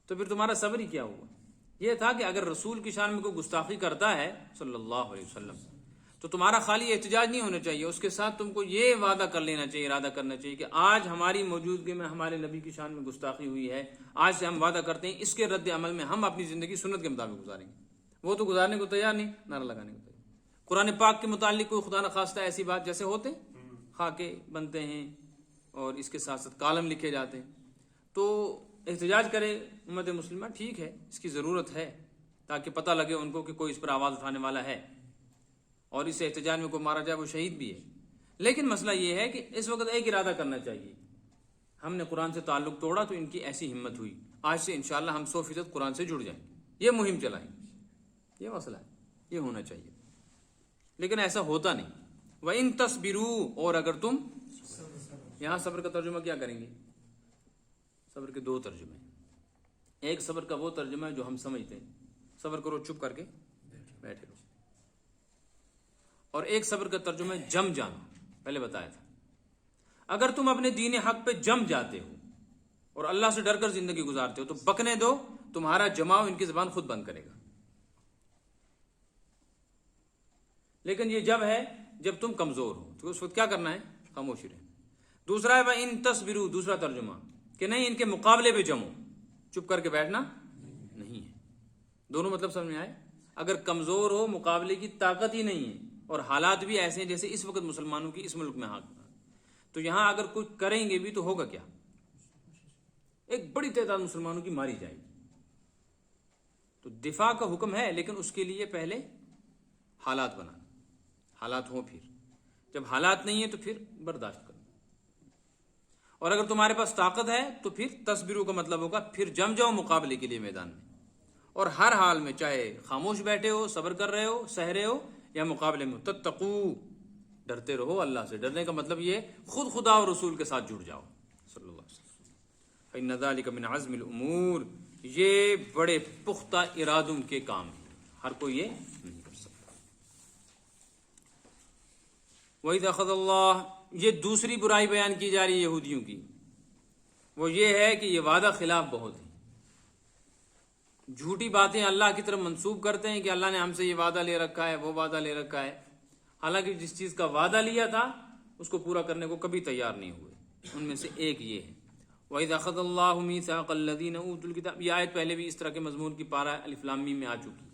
تو پھر تمہارا صبر ہی کیا ہوا؟ یہ تھا کہ اگر رسول کی شان میں کوئی گستاخی کرتا ہے صلی اللہ علیہ وسلم تو تمہارا خالی احتجاج نہیں ہونا چاہیے، اس کے ساتھ تم کو یہ وعدہ کر لینا چاہیے، ارادہ کرنا چاہیے کہ آج ہماری موجودگی میں ہمارے نبی کی شان میں گستاخی ہوئی ہے، آج سے ہم وعدہ کرتے ہیں اس کے رد عمل میں ہم اپنی زندگی سنت کے مطابق گزاریں گے۔ وہ تو گزارنے کو تیار نہیں، نعرہ لگانے کو تیار۔ قرآن پاک کے متعلق کوئی خدا نخواستہ ایسی بات جیسے ہوتے خاکے بنتے ہیں اور اس کے ساتھ ساتھ کالم لکھے جاتے ہیں، تو احتجاج کرے امت مسلمہ، ٹھیک ہے، اس کی ضرورت ہے تاکہ پتہ لگے ان کو کہ کوئی اس پر آواز اٹھانے والا ہے، اور اس احتجاج میں کوئی مارا جائے وہ شہید بھی ہے۔ لیکن مسئلہ یہ ہے کہ اس وقت ایک ارادہ کرنا چاہیے، ہم نے قرآن سے تعلق توڑا تو ان کی ایسی ہمت ہوئی، آج سے انشاءاللہ ہم 100% قرآن سے جڑ جائیں گے، یہ مہم چلائیں گے، یہ مسئلہ ہے، یہ ہونا چاہیے، لیکن ایسا ہوتا نہیں۔ وَإِن تَصْبِرُوا، اور اگر تم، یہاں صبر کا ترجمہ کیا کریں گے؟ صبر کے دو ترجمے، ایک صبر کا وہ ترجمہ ہے جو ہم سمجھتے ہیں، صبر کرو چپ کر کے بیٹھے رہو، اور ایک صبر کا ترجمہ ہے جم جانا، پہلے بتایا تھا۔ اگر تم اپنے دین حق پہ جم جاتے ہو اور اللہ سے ڈر کر زندگی گزارتے ہو تو بکنے دو، تمہارا جماؤ ان کی زبان خود بند کرے گا۔ لیکن یہ جب ہے جب تم کمزور ہو، تو اس وقت کیا کرنا ہے؟ خاموشی رہنا۔ دوسرا ہے وَإِن تَصْبِرُوا، دوسرا ترجمہ کہ نہیں، ان کے مقابلے پہ جمو، چپ کر کے بیٹھنا نہیں ہے۔ دونوں مطلب سمجھ میں آئے؟ اگر کمزور ہو، مقابلے کی طاقت ہی نہیں ہے، اور حالات بھی ایسے ہیں جیسے اس وقت مسلمانوں کی اس ملک میں حاکم، تو یہاں اگر کچھ کریں گے بھی تو ہوگا کیا؟ ایک بڑی تعداد مسلمانوں کی ماری جائے گی۔ تو دفاع کا حکم ہے، لیکن اس کے لیے پہلے حالات بنانا، حالات ہوں پھر جب حالات نہیں ہیں تو پھر برداشت کرو، اور اگر تمہارے پاس طاقت ہے تو پھر تصبروا کا مطلب ہوگا پھر جم جاؤ مقابلے کے لیے میدان میں، اور ہر حال میں چاہے خاموش بیٹھے ہو، صبر کر رہے ہو، سہ رہے ہو، یا مقابلے میں تتقو، ڈرتے رہو اللہ سے۔ ڈرنے کا مطلب یہ خود خدا اور رسول کے ساتھ جڑ جاؤ صلی اللہ علیہ وسلم۔ فإن ذلك من عزم الامور، یہ بڑے پختہ ارادوں کے کام ہیں، ہر کوئی یہ نہیں کر سکتا۔ وَإِذْ أَخَذَ اللَّهُ، یہ دوسری برائی بیان کی جا رہی ہے یہودیوں کی، وہ یہ ہے کہ یہ وعدہ خلاف بہت ہیں، جھوٹی باتیں اللہ کی طرف منسوب کرتے ہیں کہ اللہ نے ہم سے یہ وعدہ لے رکھا ہے، وہ وعدہ لے رکھا ہے، حالانکہ جس چیز کا وعدہ لیا تھا اس کو پورا کرنے کو کبھی تیار نہیں ہوئے۔ ان میں سے ایک یہ ہے وَإِذْ أَخَذَ اللَّهُ مِيثَاقَ الَّذِينَ أُوتُوا الْكِتَابَ، یہ آیت پہلے بھی اس طرح کے مضمون کی پارہ الف لام میم میں آ چکی،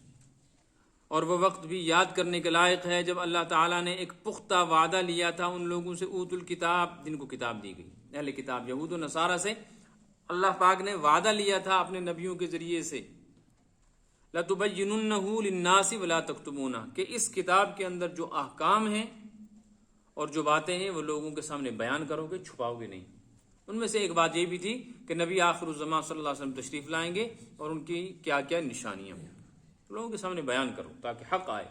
اور وہ وقت بھی یاد کرنے کے لائق ہے جب اللہ تعالیٰ نے ایک پختہ وعدہ لیا تھا ان لوگوں سے اوت الکتاب، جن کو کتاب دی گئی، اہل کتاب یہود و نصارہ سے اللہ پاک نے وعدہ لیا تھا اپنے نبیوں کے ذریعے سے، لَتُبَيِّنُنَّهُ لِلنَّاسِ وَلَا تَكْتُمُونَهُ، کہ اس کتاب کے اندر جو احکام ہیں اور جو باتیں ہیں وہ لوگوں کے سامنے بیان کرو گے، چھپاؤ گے نہیں۔ ان میں سے ایک بات یہ بھی تھی کہ نبی آخر الزمان صلی اللہ علیہ وسلم تشریف لائیں گے اور ان کی کیا کیا نشانیاں ہوں، لوگوں کے سامنے بیان کرو تاکہ حق آئے،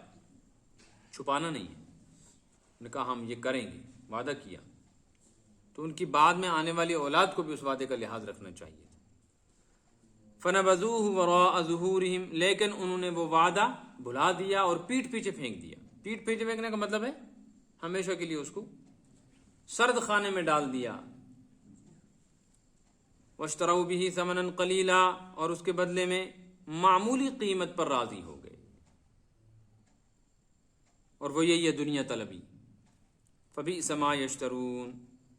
چھپانا نہیں ہے۔ انہوں نے کہا ہم یہ کریں گے، وعدہ کیا، تو ان کی بعد میں آنے والی اولاد کو بھی اس وعدے کا لحاظ رکھنا چاہیے۔ فَنَبَذُوهُ وَرَاءَ ظُهُورِهِمْ، لیکن انہوں نے وہ وعدہ بھلا دیا اور پیٹھ پیچھے پھینک دیا۔ پیٹھ پیچھے پھینکنے کا مطلب ہے ہمیشہ کے لیے اس کو سرد خانے میں ڈال دیا۔ وَاشْتَرَوْا بِهِ ثَمَنًا قَلِيلًا، اور اس کے بدلے میں معمولی قیمت پر راضی ہو گئے، اور وہ یہی ہے دنیا طلبی۔ فَبِئْسَ مَا يَشْتَرُونَ،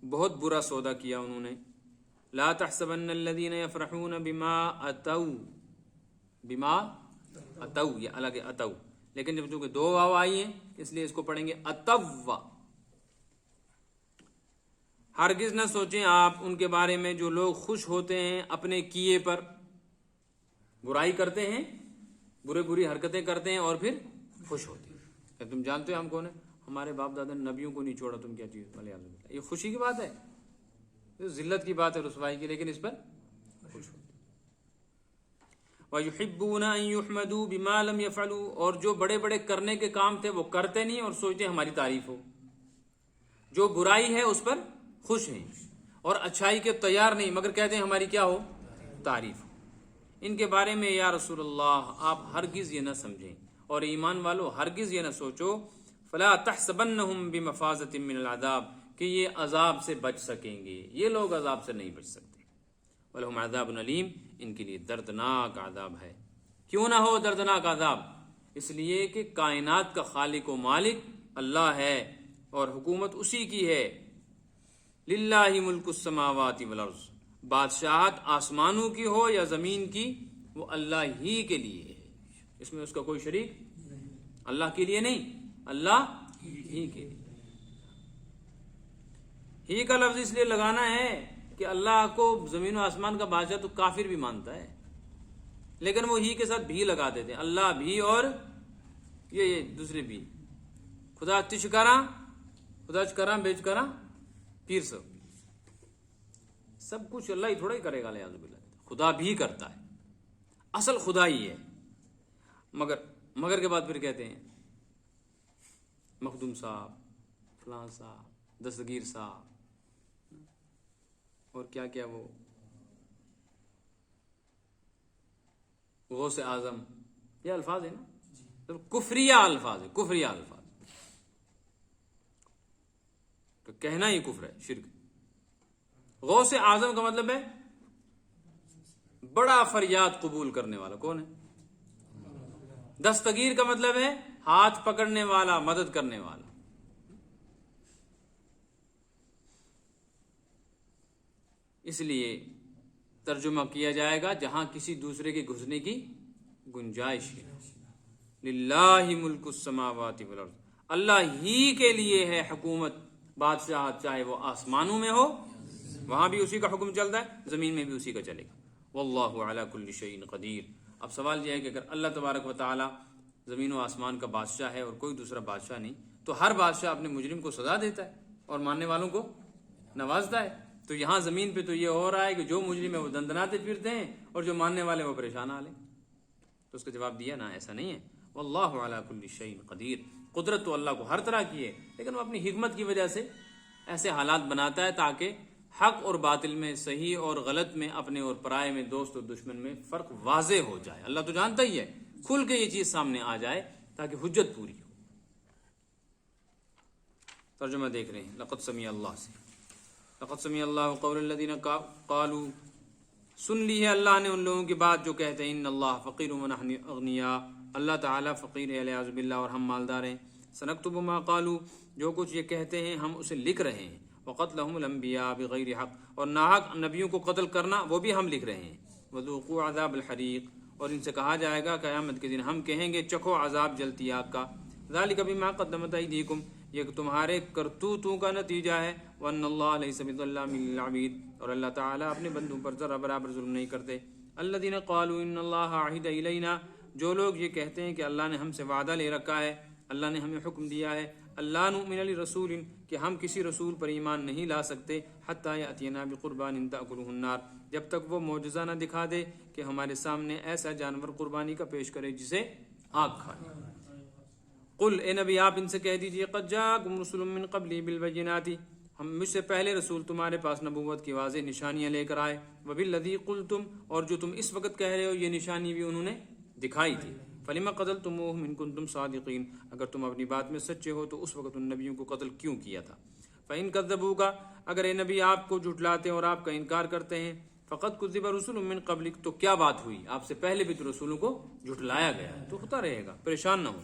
بہت برا سودا کیا انہوں نے۔ لا تحسبن الذين يفرحون بما اتوا، یہ الگ ہے اتوا، لیکن جب چونکہ دو واو آئی ہیں اس لیے اس کو پڑھیں گے اتوا۔ ہرگز نہ سوچیں آپ ان کے بارے میں جو لوگ خوش ہوتے ہیں اپنے کیے پر، برائی کرتے ہیں، بری حرکتیں کرتے ہیں اور پھر خوش ہوتے ہیں۔ کہ تم جانتے ہو ہم کون ہیں؟ ہمارے باپ دادا نے نبیوں کو نہیں چھوڑا، تم کیا چیز؟ یہ خوشی کی بات ہے، ذلت کی بات ہے، رسوائی کی، لیکن اس پر خوش ہوتے۔ وَيُحِبُّونَ أَن يُحْمَدُوا بِمَا لَمْ يَفْعَلُوا، اور جو بڑے بڑے کرنے کے کام تھے وہ کرتے نہیں اور سوچتے ہماری تعریف ہو۔ جو برائی ہے اس پر خوش ہیں اور اچھائی کے تیار نہیں، مگر کہتے ہیں ہماری کیا ہو؟ تعریف ہو۔ ان کے بارے میں یا رسول اللہ آپ ہرگز یہ نہ سمجھیں، اور ایمان والو ہرگز یہ نہ سوچو، فَلَا تَحْسَبَنَّهُمْ بِمَفَازَةٍ مِّنَ الْعَذَابِ، کہ یہ عذاب سے بچ سکیں گے، یہ لوگ عذاب سے نہیں بچ سکتے۔ وَلَهُمْ عَذَابٌ أَلِيمٌ، ان کے لیے دردناک عذاب ہے۔ کیوں نہ ہو دردناک عذاب؟ اس لیے کہ کائنات کا خالق و مالک اللہ ہے اور حکومت اسی کی ہے۔ للہ ملک السماوات والارض، بادشاہت آسمانوں کی ہو یا زمین کی، وہ اللہ ہی کے لیے ہے، اس میں اس کا کوئی شریک اللہ کے لیے نہیں، اللہ ہی کے لیے۔ ہی کا لفظ اس لیے لگانا ہے کہ اللہ کو زمین و آسمان کا بادشاہ تو کافر بھی مانتا ہے، لیکن وہ ہی کے ساتھ بھی لگا دیتے ہیں، اللہ بھی اور یہ دوسرے بھی، خدا تشکرا، خدا چکرا بیچ کرا پیر سب کچھ اللہ ہی تھوڑا ہی کرے گا، لہٰذا باللہ خدا بھی کرتا ہے، اصل خدا ہی ہے۔ مگر کے بعد پھر کہتے ہیں مخدوم صاحب، فلاں صاحب، دستگیر صاحب، اور کیا کیا وہ غوث اعظم، یہ الفاظ ہے نا، کفریہ الفاظ ہے، کفریہ الفاظ، تو کہنا ہی کفر ہے، شرک۔ غوث اعظم کا مطلب ہے بڑا فریاد قبول کرنے والا، کون ہے؟ دستگیر کا مطلب ہے ہاتھ پکڑنے والا، مدد کرنے والا۔ اس لیے ترجمہ کیا جائے گا جہاں کسی دوسرے کے گھسنے کی گنجائش ہے، للہ ملک السماوات والارض، اللہ ہی کے لیے ہے حکومت، بادشاہت، چاہے وہ آسمانوں میں ہو، وہاں بھی اسی کا حکم چلتا ہے، زمین میں بھی اسی کا چلے گا۔ واللہ علی کل شیء قدیر۔ اب سوال یہ ہے کہ اگر اللہ تبارک و تعالی زمین و آسمان کا بادشاہ ہے اور کوئی دوسرا بادشاہ نہیں، تو ہر بادشاہ اپنے مجرم کو سزا دیتا ہے اور ماننے والوں کو نوازتا ہے۔ تو یہاں زمین پہ تو یہ ہو رہا ہے کہ جو مجرم ہے وہ دندناتے پھرتے ہیں اور جو ماننے والے وہ پریشان حال ہیں۔ تو اس کا جواب دیا نا، ایسا نہیں ہے۔ واللہ علی کل شیء قدیر، قدرت تو اللہ کو ہر طرح کی ہے، لیکن وہ اپنی حکمت کی وجہ سے ایسے حالات بناتا ہے تاکہ حق اور باطل میں، صحیح اور غلط میں، اپنے اور پرائے میں، دوست اور دشمن میں فرق واضح ہو جائے۔ اللہ تو جانتا ہی ہے، کھل کے یہ چیز سامنے آ جائے تاکہ حجت پوری ہو۔ ترجمہ دیکھ رہے ہیں لقد سمع اللہ سے، لقد سمع اللہ قول الذین قالوا، سن لی ہے اللہ نے ان لوگوں کی بات جو کہتے ہیں ان اللہ فقیر ونحن اغنیاء، اللہ تعالیٰ فقیر ہے والعیاذ باللہ اور ہم مالدار ہیں۔ سنکتب ما قالوا، جو کچھ یہ کہتے ہیں ہم اسے لکھ رہے ہیں۔ وقتلہم الانبیاء بغیر حق، اور ناحق نبیوں کو قتل کرنا وہ بھی ہم لکھ رہے ہیں۔ وذوقوا عذاب الحریق، اور ان سے کہا جائے گا قیامت کے دن ہم کہیں گے چکھو عذاب جلتی آگ کا۔ ذالک بما قدمت ایدیکم، یہ تمہارے کرتوتوں کا نتیجہ ہے۔ وان اللہ لیس بظلام للعبید، اور اللہ تعالیٰ اپنے بندوں پر ذرا برابر ظلم نہیں کرتے۔ الذین قالوا ان اللہ عہد الینا، جو لوگ یہ کہتے ہیں کہ اللہ نے ہم سے وعدہ لے رکھا ہے، اللہ نے ہمیں حکم دیا ہے، اللہ نؤمن لرسول، کہ ہم کسی رسول پر ایمان نہیں لا سکتے، حتی یأتینا بقربان تأکلہ النار، جب تک وہ معجزہ نہ دکھا دے کہ ہمارے سامنے ایسا جانور قربانی کا پیش کرے جسے آگ کھائے۔ قل، اے نبی آپ ان سے کہہ دیجئے، قد جاءکم رسل من قبلی بالبینات، ہم مجھ سے پہلے رسول تمہارے پاس نبوت کی واضح نشانیاں لے کر آئے، وبالذی قلتم، اور جو تم اس وقت کہہ رہے ہو یہ نشانی بھی انہوں نے دکھائی تھی۔ فلما قتلتموہم ان کنتم صادقین، اگر تم اپنی بات میں سچے ہو تو اس وقت ان نبیوں کو قتل کیوں کیا تھا؟ فإن کذبوک، اگر اے نبی آپ کو جھٹلاتے اور آپ کا انکار کرتے ہیں، فقد کذب رسل من قبلک، تو کیا بات ہوئی، آپ سے پہلے بھی تو رسولوں کو جھٹلایا گیا ہے، تو ہوتا رہے گا، پریشان نہ ہو۔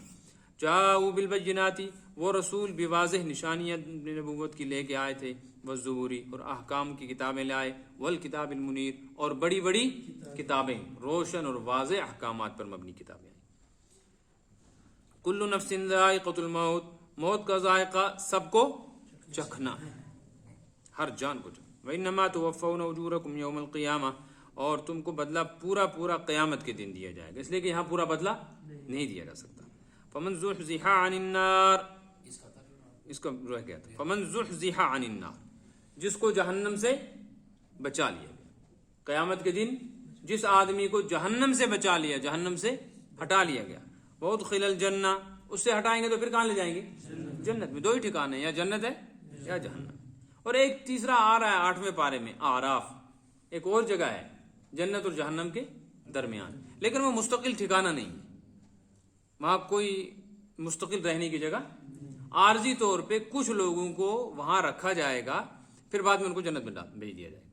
جاءوا بالبینات، وہ رسول بھی واضح نشانیاں نبوت کی لے کے آئے تھے، والزبور، اور احکام کی کتابیں لائے، والکتاب المنیر، اور بڑی بڑی کتابیں، روشن اور واضح احکامات پر مبنی کتابیں۔ کل نفس ذائقۃ الموت، موت کا ذائقہ سب کو چکھنا ہے، ہر جان کو چکھنا۔ وانما توفون اجورکم یوم القیامہ، اور تم کو بدلہ پورا پورا قیامت کے دن دیا جائے گا، اس لیے کہ یہاں پورا بدلہ نہیں دیا جا سکتا۔ فمن زحزح عن النار، اس کا رہ گیا تھا، فمن زحزح عن النار، جس کو جہنم سے بچا لیا گیا، قیامت کے دن جس آدمی کو جہنم سے بچا لیا، جہنم سے ہٹا لیا گیا، وادخل الجنہ، اس سے ہٹائیں گے تو پھر کہاں لے جائیں گے؟ جنت میں۔ دو ہی ٹھکانے ہیں، یا جنت ہے یا جہنم۔ اور ایک تیسرا آ رہا ہے 8ویں پارے میں، اعراف، ایک اور جگہ ہے جنت اور جہنم کے درمیان، لیکن وہ مستقل ٹھکانہ نہیں ہے، وہاں کوئی مستقل رہنے کی جگہ، عارضی طور پہ کچھ لوگوں کو وہاں رکھا جائے گا، پھر بعد میں ان کو جنت میں بھیج دیا جائے گا۔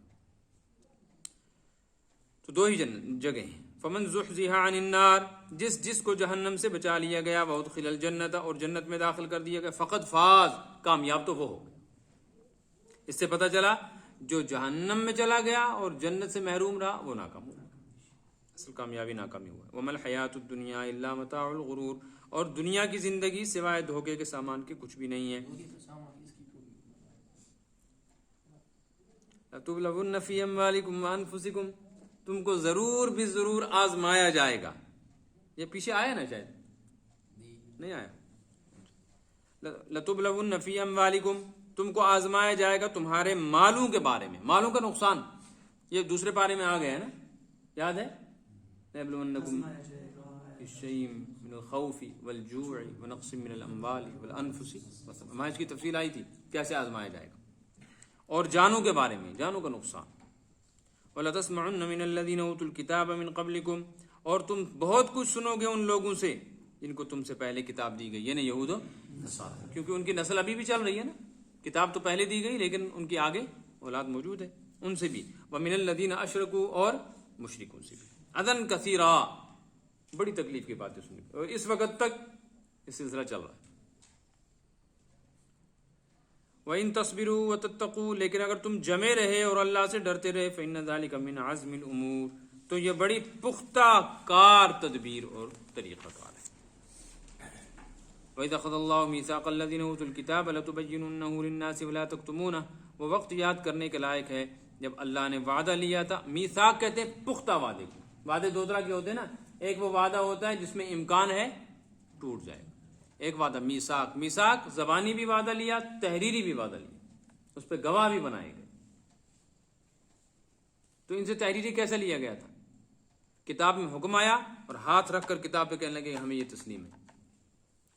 تو دو ہی جگہ ہیں۔ فمن زحزح عن النار، جس کو جہنم سے بچا لیا گیا، وادخل الجنت، اور جنت میں داخل کر دیا گیا، فقد فاز، کامیاب تو وہ ہو گیا۔ اس سے پتہ چلا جو جہنم میں چلا گیا اور جنت سے محروم رہا وہ ناکام ہوا، اصل کامیابی ناکامی ہوا۔ وما الحیات الدنیا الا متاع الغرور، اور دنیا کی زندگی سوائے دھوکے کے سامان کے کچھ بھی نہیں ہے۔ لَتُبْلَوُنَّ فِي أَمْوَالِكُمْ وَأَنفُسِكُمْ، تم کو ضرور بھی ضرور آزمایا جائے گا۔ یہ پیچھے آیا نا، شاید نہیں آیا۔ لَتُبْلَوُنَّ فِي أَمْوَالِكُمْ، تم کو آزمایا جائے گا تمہارے مالوں کے بارے میں، مالوں کا نقصان، یہ دوسرے پارے میں آ گیا ہے نا، یاد ہے؟ لَيَبْلُوَنَّكُمْ بِشَيْءٍ مِّنَ الْخَوْفِ وَالْجُوعِ وَنَقْصٍ مِّنَ الْأَمْوَالِ وَالْأَنفُسِ، وہاں اس کی تفصیل آئی تھی کیسے آزمایا جائے گا، اور جانوں کے بارے میں، جانوں کا نقصان۔ وَلَتَسْمَعُنَّ مِنَ الَّذِينَ أُوتُوا الْكِتَابَ مِنْ قَبْلِكُمْ، اور تم بہت کچھ سنو گے ان لوگوں سے جن کو تم سے پہلے کتاب دی گئی، یعنی یہود و نصارہ، کیونکہ ان کی نسل ابھی بھی چل رہی ہے نا، کتاب تو پہلے دی گئی لیکن ان کی آگے اولاد موجود ہے، ان سے بھی۔ وَمِنَ الَّذِينَ أَشْرَكُوا، اور مشرکوں سے بھی۔ اذًا کثیرا، بڑی تکلیف کی باتیں سنی، اور اس وقت تک یہ سلسلہ چل رہا ہے۔ وَإِن تَصْبِرُوا وَتَتَّقُوا، لیکن اگر تم جمے رہے اور اللہ سے ڈرتے رہے، فَإِنَّ ذَلِكَ مِنْ عَزْمِ الْأُمُورِ، تو یہ بڑی پختہ کار تدبیر اور طریقہ کار ہے۔ وَإِذْ أَخَذَ اللَّهُ مِيثَاقَ الَّذِينَ أُوتُوا الْكِتَابَ لَتُبَيِّنُنَّهُ لِلنَّاسِ وَلَا تَكْتُمُونَهُ، وہ وقت یاد کرنے کے لائق ہے جب اللہ نے وعدہ لیا تھا، میثاق کہتے ہیں پختہ وعدے کو، وعدے دو طرح کے ہوتے ہیں نا، ایک وہ وعدہ ہوتا ہے جس میں امکان ہے ٹوٹ جائے گا. ایک وعدہ میثاق، میثاق زبانی بھی وعدہ لیا، تحریری بھی وعدہ لیا، اس پہ گواہ بھی بنائے گئے. تو ان سے تحریری کیسے لیا گیا تھا؟ کتاب میں حکم آیا اور ہاتھ رکھ کر کتاب پہ کہنے لگے ہمیں یہ تسلیم ہے،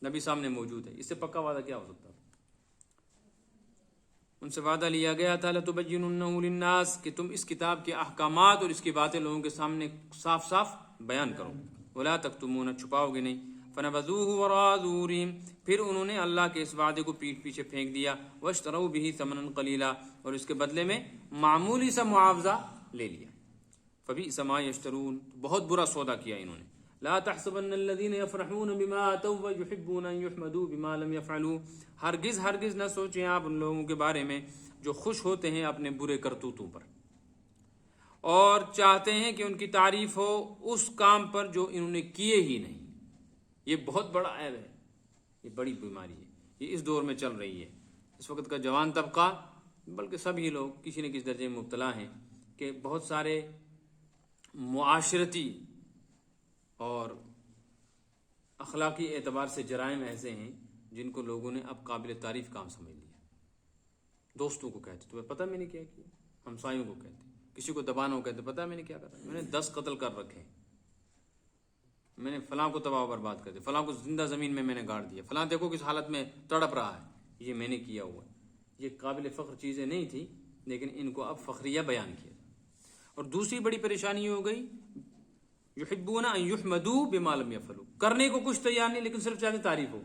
نبی سامنے موجود ہے. اس سے پکا وعدہ کیا ہو سکتا ہے؟ ان سے وعدہ لیا گیا تھا لَتُبَيِّنُنَّهُ لِلنَّاسِ کہ تم اس کتاب کے احکامات اور اس کی باتیں لوگوں کے سامنے صاف صاف بیان کرو. وَلَا تَكْتُمُونَ چھپاؤ گے نہیں. فَنَبَذُوهُ وَرَاءَ ظُهُورِهِمْ پھر انہوں نے اللہ کے اس وعدے کو پیٹھ پیچھے پھینک دیا. وَاشْتَرَوْا بِهِ ثَمَنًا قَلِيلًا اور اس کے بدلے میں معمولی سا معاوضہ لے لیا. فَبِئْسَ مَا يَشْتَرُونَ بہت برا سودا کیا انہوں نے. لا تحسبن الذين يفرحون بما اتوا ويحبون ان يحمدوا بما لم يفعلوا ہرگز ہرگز نہ سوچیں آپ ان لوگوں کے بارے میں جو خوش ہوتے ہیں اپنے برے کرتوتوں پر اور چاہتے ہیں کہ ان کی تعریف ہو اس کام پر جو انہوں نے کیے ہی نہیں. یہ بہت بڑا عیب ہے، یہ بڑی بیماری ہے، یہ اس دور میں چل رہی ہے. اس وقت کا جوان طبقہ بلکہ سبھی لوگ کسی نہ کسی درجے میں مبتلا ہیں کہ بہت سارے معاشرتی اور اخلاقی اعتبار سے جرائم ایسے ہیں جن کو لوگوں نے اب قابل تعریف کام سمجھ لیا. دوستوں کو کہتے تمہیں پتہ میں نے کیا کیا، ہمسایوں کو کہتے، کسی کو دبانا کو کہتے پتہ میں نے کیا کرا، میں نے 10 قتل کر رکھے، میں نے فلاں کو تباہ و برباد کر دیا، فلاں کو زندہ زمین میں نے گاڑ دیا، فلاں دیکھو کس حالت میں تڑپ رہا ہے، یہ میں نے کیا ہوا ہے. یہ قابل فخر چیزیں نہیں تھی لیکن ان کو اب فخریہ بیان کیا. اور دوسری بڑی پریشانی ہو گئی یحبون ان یحمدوا بما لم یفعلوا کرنے کو کچھ تیار نہیں لیکن صرف چاہتے تعریف ہو.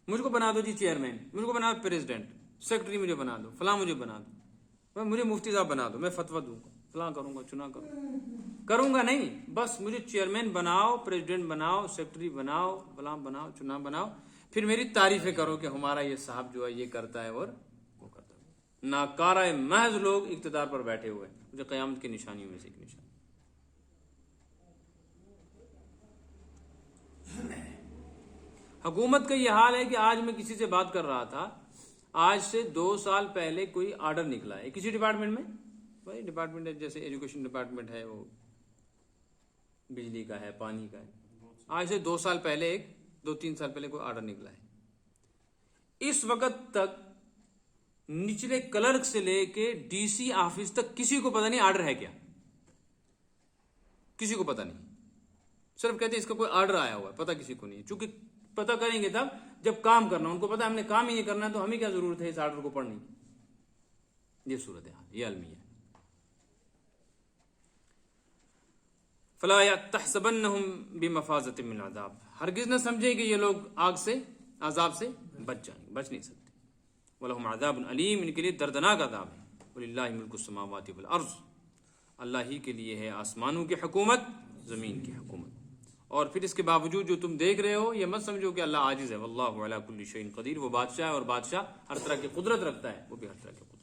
مجھ کو بنا دو جی چیئرمین، مجھ کو بنا دو پریزیڈنٹ، سیکرٹری مجھے بنا دو، فلاں مجھے بنا دو، مجھے مفتی صاحب بنا دو، میں فتویٰ دوں گا، فلاں کروں گا، چنا کروں گا نہیں، بس مجھے چیئرمین بناؤ، پریزیڈنٹ بناؤ، سیکرٹری بناؤ، فلاں بناؤ، چنا بناؤ، پھر میری تعریفیں کرو کہ ہمارا یہ صاحب جو ہے یہ کرتا ہے اور وہ کرتا ہے. ناکارہ محض لوگ اقتدار پر بیٹھے ہوئے. مجھے قیامت کی نشانیوں میں سے ایک نشانی. حکومت کا یہ حال ہے کہ آج میں کسی سے بات کر رہا تھا، آج سے 2 سال پہلے کوئی آرڈر نکلا ہے کسی ڈپارٹمنٹ میں، بھائی ڈپارٹمنٹ جیسے ایجوکیشن ڈپارٹمنٹ ہے، وہ بجلی کا ہے، پانی کا ہے. آج سے 2 سال پہلے 2-3 سال پہلے کوئی آرڈر نکلا ہے. اس وقت تک نچلے کلرک سے لے کے ڈی سی آفس تک کسی کو پتہ نہیں آرڈر ہے کیا، کسی کو پتہ نہیں. صرف کہتے ہیں اس کا کوئی آرڈر آیا ہوا ہے، پتہ کسی کو نہیں. چونکہ پتہ کریں گے تب جب کام کرنا، ان کو پتہ ہم نے کام ہی نہیں کرنا تو ہمیں کیا ضرورت ہے اس آرڈر کو پڑھنے کی. یہ صورت حال، یہ المیہ. فلا تحسبنهم بمفازۃ من العذاب ہرگز نہ سمجھیں کہ یہ لوگ آگ سے، عذاب سے بچ جائیں گے، بچ نہیں سکتے. ولہم عذاب علیم ان کے لیے دردناک عذاب ہے. وللہ ملک السماوات والارض اللہ ہی کے لیے ہے آسمانوں کی حکومت، زمین کی حکومت. اور پھر اس کے باوجود جو تم دیکھ رہے ہو یہ مت سمجھو کہ اللہ عاجز ہے. واللہ علی کل شیء قدیر وہ بادشاہ ہے اور بادشاہ ہر طرح کی قدرت رکھتا ہے، وہ بھی ہر طرح کی قدرت.